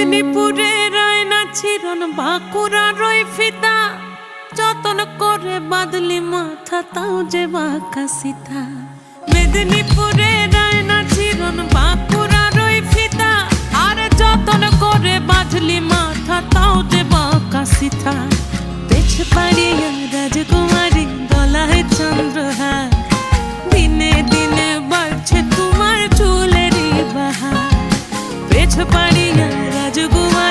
মেদিনীপুরে রায়না চিরন বাঁকুড়া রই ফিতা, যতন করে বাঁধলি মাথা তাও যে বাঁকা সিথা। মেদিনীপুরে রায়না চিরন বাঁকুড়া রই ফিতা, আর যতন করে বাঁধলি মাথা তাও যে বাঁকা সিথা। পেছ পাড়িয়া রাজকুমারী গলায় চন্দ্রহার, দিনে দিনে বাড়ছে তোমার চুলেরই বাহার। পেছ পাড়িয়া রাজকুমার